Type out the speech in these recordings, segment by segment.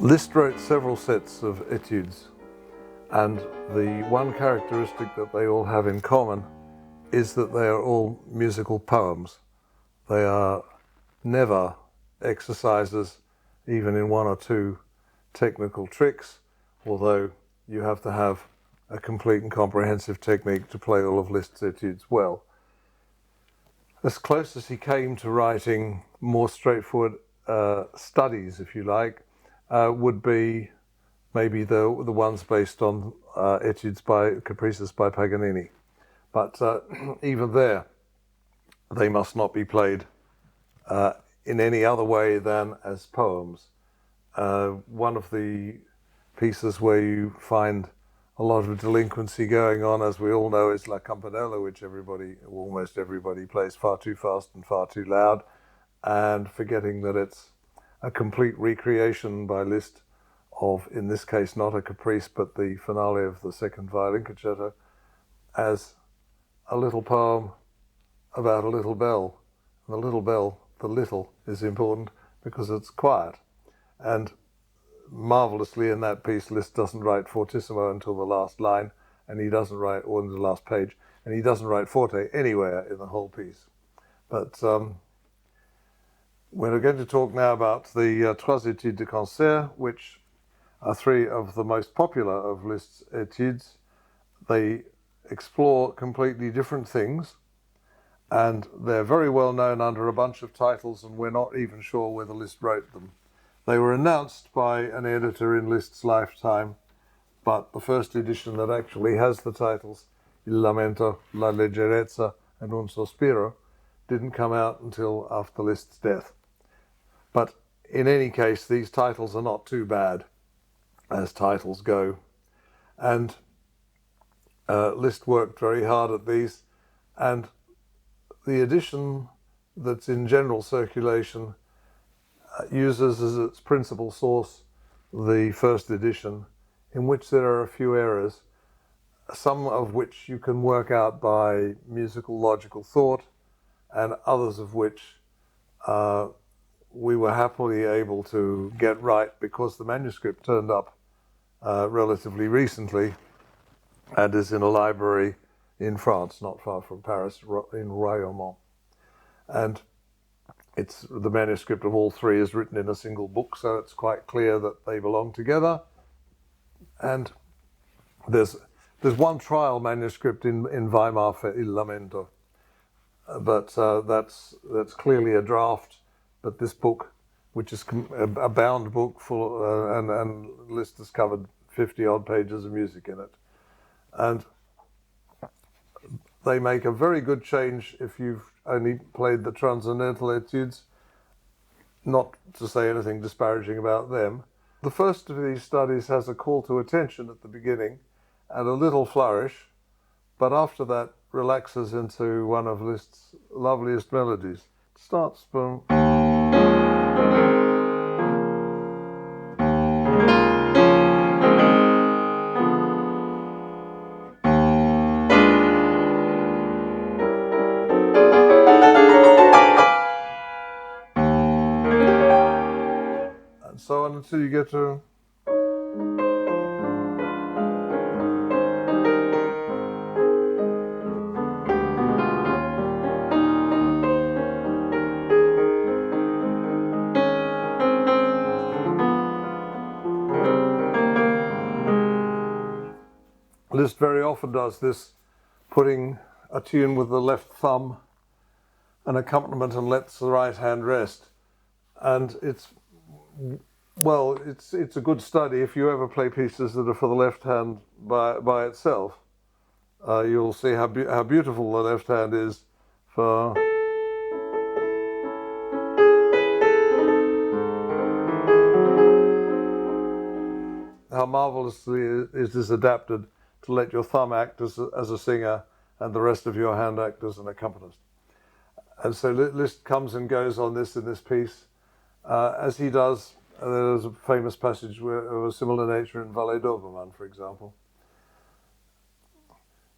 Liszt wrote several sets of etudes, and the one characteristic that they all have in common is that they are all musical poems. They are never exercises, even in one or two technical tricks, although you have to have a complete and comprehensive technique to play all of Liszt's etudes well. As close as he came to writing more straightforward studies, if you like, would be maybe the ones based on etudes by caprices by Paganini. But even there, they must not be played in any other way than as poems. One of the pieces where you find a lot of delinquency going on, as we all know, is La Campanella, which almost everybody plays far too fast and far too loud, and forgetting that it's a complete recreation by Liszt of, in this case, not a caprice, but the finale of the second violin concerto, as a little poem about a little bell. And the little bell, the little, is important because it's quiet. And marvelously in that piece, Liszt doesn't write fortissimo until the last line, and he doesn't write, or in the last page, and he doesn't write forte anywhere in the whole piece. But we're going to talk now about the Trois études de concert, which are three of the most popular of Liszt's etudes. They explore completely different things, and they're very well known under a bunch of titles, and we're not even sure whether Liszt wrote them. They were announced by an editor in Liszt's lifetime, but the first edition that actually has the titles, Lamento, La Leggierezza, and Un Sospiro, didn't come out until after Liszt's death. But in any case, these titles are not too bad as titles go. And Liszt worked very hard at these, and the edition that's in general circulation uses as its principal source the first edition, in which there are a few errors, some of which you can work out by musical logical thought, and others of which we were happily able to get right because the manuscript turned up relatively recently and is in a library in France, not far from Paris, in Royaumont. And it's the manuscript of all three is written in a single book, so it's quite clear that they belong together. And there's one trial manuscript in Weimar for Il Lamento, but that's clearly a draft. But this book, which is a bound book full, and Liszt has covered 50-odd pages of music in it. And they make a very good change if you've only played the Trascendental Etudes, not to say anything disparaging about them. The first of these studies has a call to attention at the beginning and a little flourish, but after that relaxes into one of Liszt's loveliest melodies. It starts from... so on until you get to... Liszt very often does this, putting a tune with the left thumb, an accompaniment, and lets the right hand rest. And it's a good study. If you ever play pieces that are for the left hand by itself, you'll see how beautiful the left hand is for... how marvelously it is adapted to let your thumb act as a singer and the rest of your hand act as an accompanist. And so Liszt comes and goes on this in this piece, as he does. There's a famous passage of a similar nature in Valet d'Obermann, for example.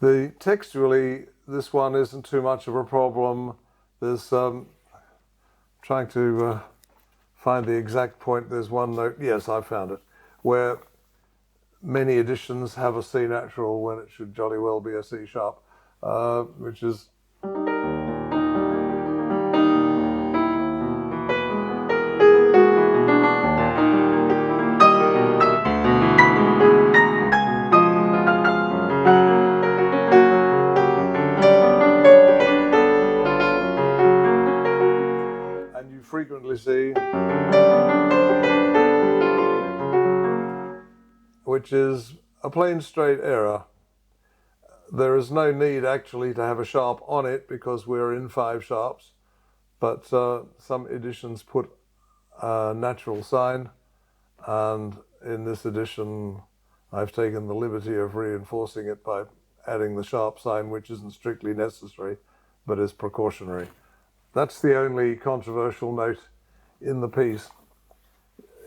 Textually, this one isn't too much of a problem. There's trying to find the exact point. There's one note, yes, I found it, where many editions have a C natural when it should jolly well be a C sharp, which is... And you frequently see, which is a plain straight error. There is no need actually to have a sharp on it because we're in 5 sharps, but some editions put a natural sign, and in this edition I've taken the liberty of reinforcing it by adding the sharp sign, which isn't strictly necessary but is precautionary. That's the only controversial note in the piece.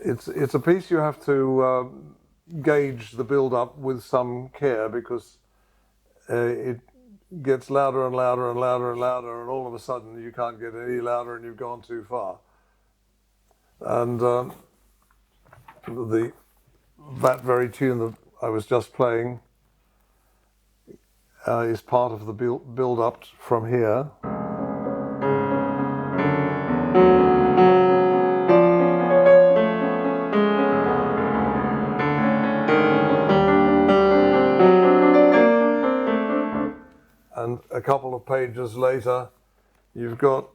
It's a piece you have to gauge the build-up with some care, because it gets louder and louder and louder and louder, and all of a sudden you can't get any louder and you've gone too far. And that very tune that I was just playing is part of the build-up from here. And a couple of pages later, you've got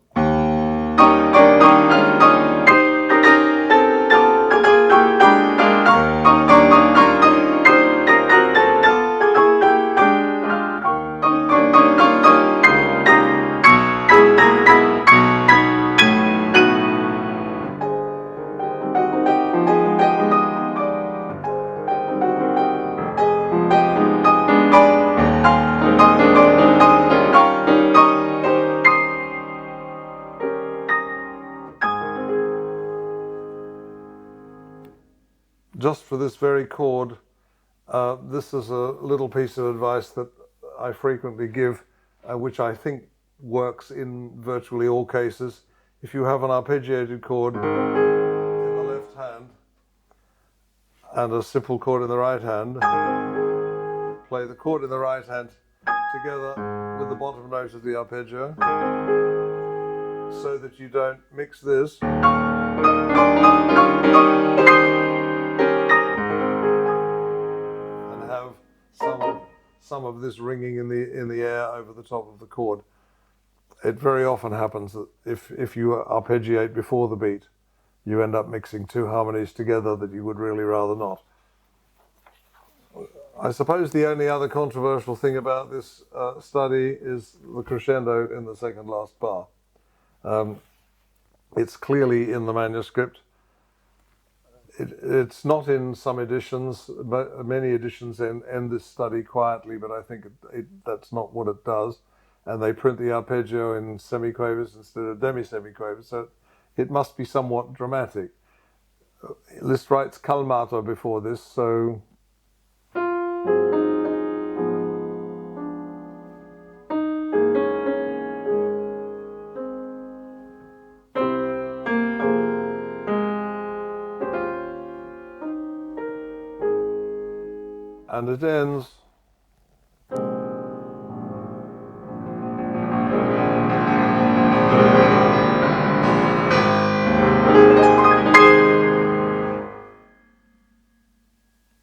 just for this very chord. This is a little piece of advice that I frequently give, which I think works in virtually all cases. If you have an arpeggiated chord in the left hand and a simple chord in the right hand, play the chord in the right hand together with the bottom note of the arpeggio, so that you don't mix this and have some of this ringing in the air over the top of the chord. It very often happens that if you arpeggiate before the beat, you end up mixing 2 harmonies together that you would really rather not. I suppose the only other controversial thing about this study is the crescendo in the second last bar. It's clearly in the manuscript. It's not in some editions, but many editions end this study quietly, but I think that's not what it does. And they print the arpeggio in semiquavers instead of demi-semiquavers, so it must be somewhat dramatic. Liszt writes calmato before this, so... And it ends.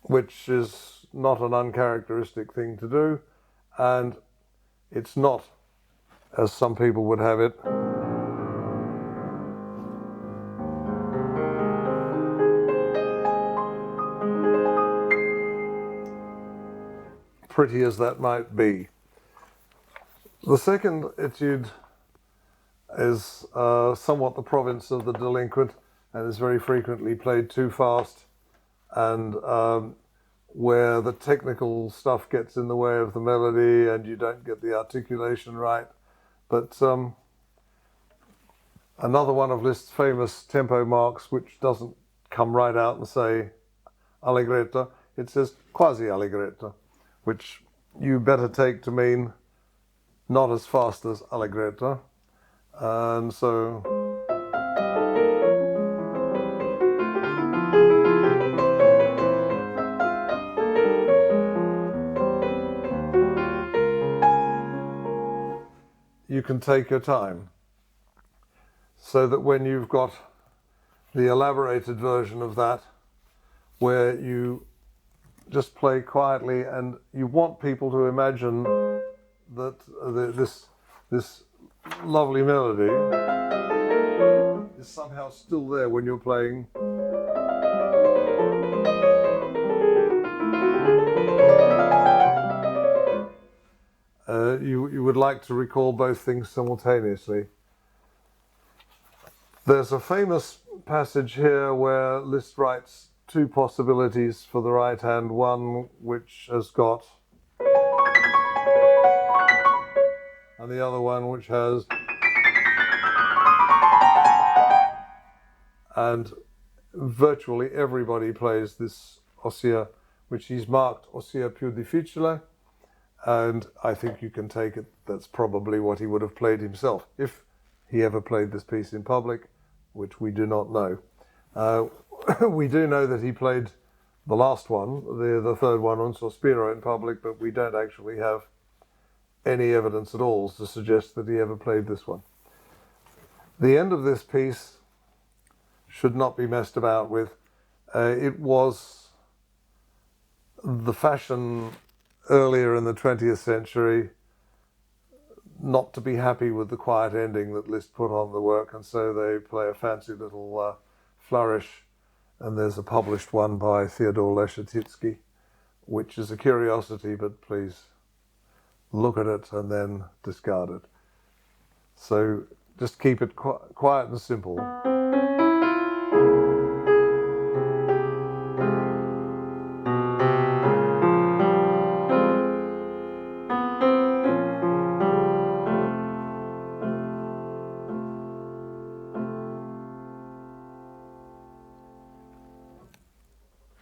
Which is not an uncharacteristic thing to do, and it's not, as some people would have it, pretty as that might be. The second etude is somewhat the province of the delinquent, and is very frequently played too fast, and where the technical stuff gets in the way of the melody and you don't get the articulation right. But another one of Liszt's famous tempo marks, which doesn't come right out and say allegretto, it says quasi allegretto, which you better take to mean not as fast as allegretto. And so you can take your time, so that when you've got the elaborated version of that, where you just play quietly and you want people to imagine that this lovely melody is somehow still there when you're playing. You would like to recall both things simultaneously. There's a famous passage here where Liszt writes two possibilities for the right hand, one which has got, and the other one which has, and virtually everybody plays this ossia, which he's marked ossia più difficile, and I think you can take it that's probably what he would have played himself if he ever played this piece in public, which we do not know. We do know that he played the last one, the third one on Sospiro in public, but we don't actually have any evidence at all to suggest that he ever played this one. The end of this piece should not be messed about with. It was the fashion earlier in the 20th century not to be happy with the quiet ending that Liszt put on the work, and so they play a fancy little flourish, and there's a published one by Theodore Leggierezza, which is a curiosity, but please look at it and then discard it. So just keep it quiet and simple.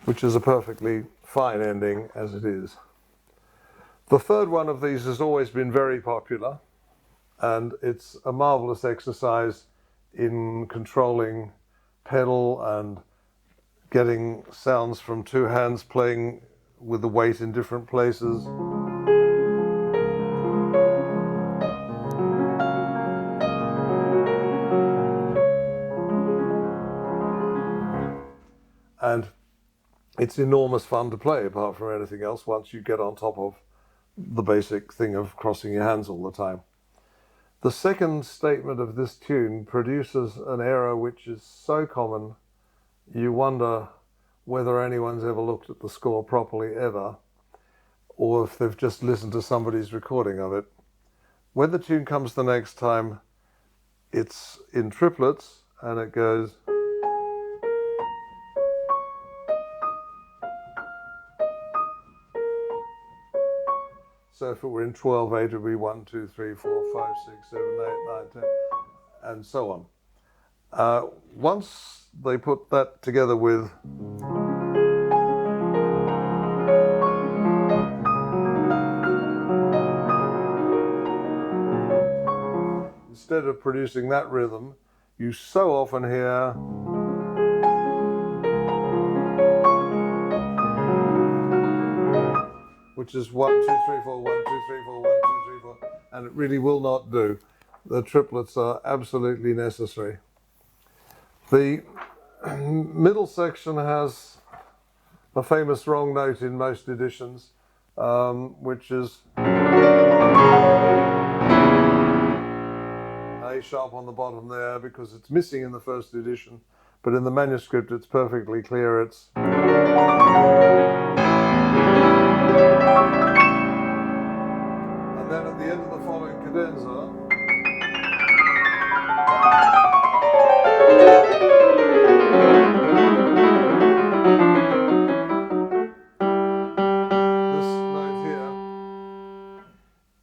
Which is a perfectly fine ending as it is. The third one of these has always been very popular, and it's a marvelous exercise in controlling pedal and getting sounds from two hands, playing with the weight in different places. And it's enormous fun to play, apart from anything else, once you get on top of the basic thing of crossing your hands all the time. The second statement of this tune produces an error which is so common, you wonder whether anyone's ever looked at the score properly ever, or if they've just listened to somebody's recording of it. When the tune comes the next time, it's in triplets, and it goes... So if it were in 12/8, it would be 1, 2, 3, 4, 5, 6, 7, 8, 9, 10, and so on. Once they put that together with instead of producing that rhythm, you so often hear which is 1, 2, 3, 4, 1, 2, 3, 4, 1, 2, 3, 4, and it really will not do. The triplets are absolutely necessary. The middle section has a famous wrong note in most editions, which is A sharp on the bottom there, because it's missing in the first edition, but in the manuscript it's perfectly clear. It's and then at the end of the following cadenza, this note here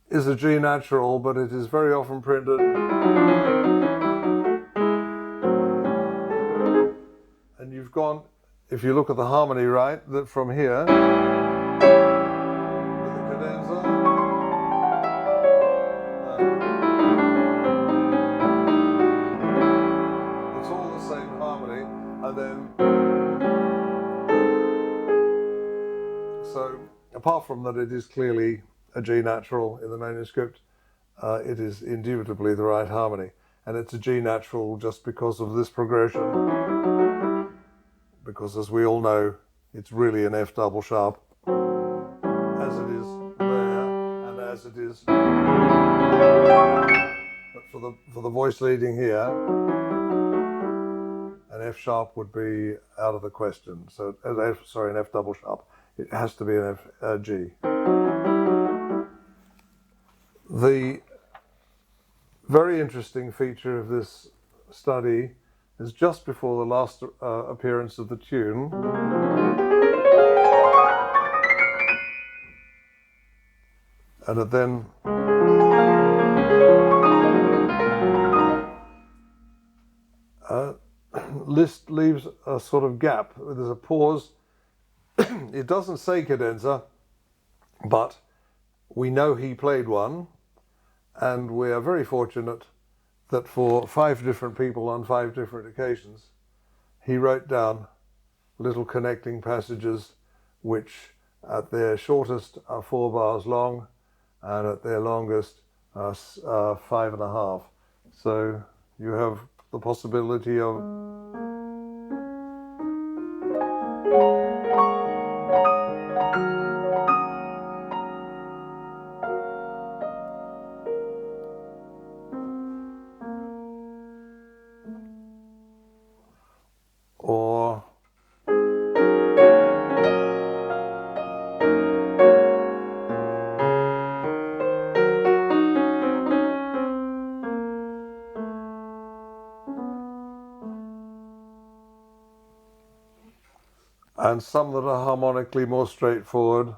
is a G natural, but it is very often printed, and you've gone, if you look at the harmony right, that from here with the cadenza, it's all the same harmony, and then so apart from that it is clearly a G natural in the manuscript, it is indubitably the right harmony. And it's a G natural just because of this progression, because as we all know, it's really an F double sharp, as it is there, and as it is. But for the voice leading here, an F sharp would be out of the question. So, an F double sharp. It has to be an G. The very interesting feature of this study is just before the last appearance of the tune. And it then Liszt leaves a sort of gap. There's a pause. It doesn't say cadenza, but we know he played one, and we are very fortunate that for 5 different people on 5 different occasions, he wrote down little connecting passages which at their shortest are 4 bars long, and at their longest are 5.5. So you have the possibility of or and some that are harmonically more straightforward.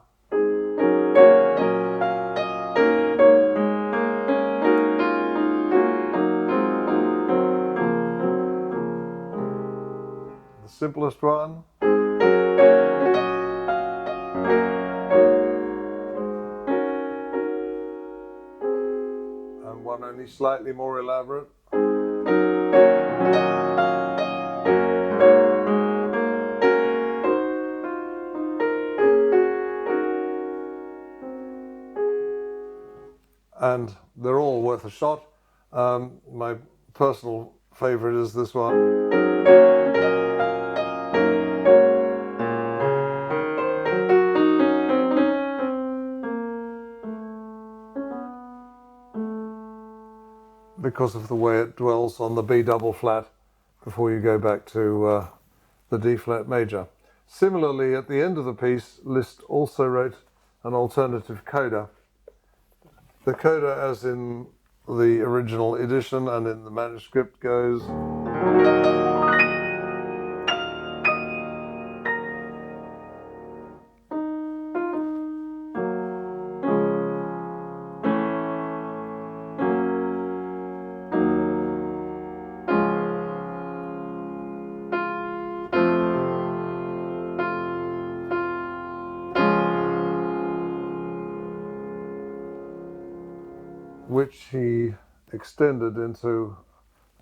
The simplest one. And one only slightly more elaborate. And they're all worth a shot. My personal favorite is this one. Because of the way it dwells on the B double flat before you go back to the D flat major. Similarly, at the end of the piece, Liszt also wrote an alternative coda. The coda, as in the original edition and in the manuscript, goes which he extended into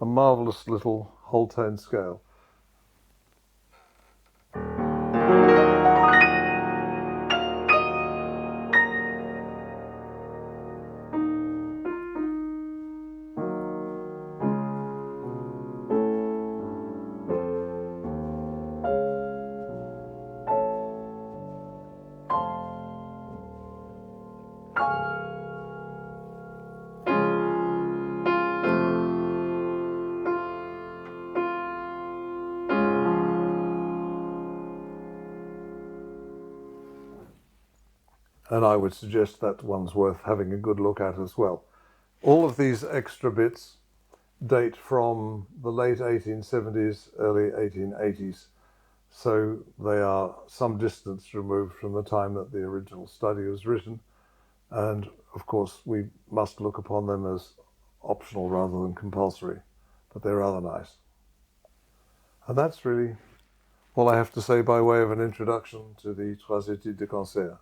a marvelous little whole tone scale. And I would suggest that one's worth having a good look at as well. All of these extra bits date from the late 1870s, early 1880s. So they are some distance removed from the time that the original study was written. And of course, we must look upon them as optional rather than compulsory, but they're rather nice. And that's really all I have to say by way of an introduction to the Trois études de concert.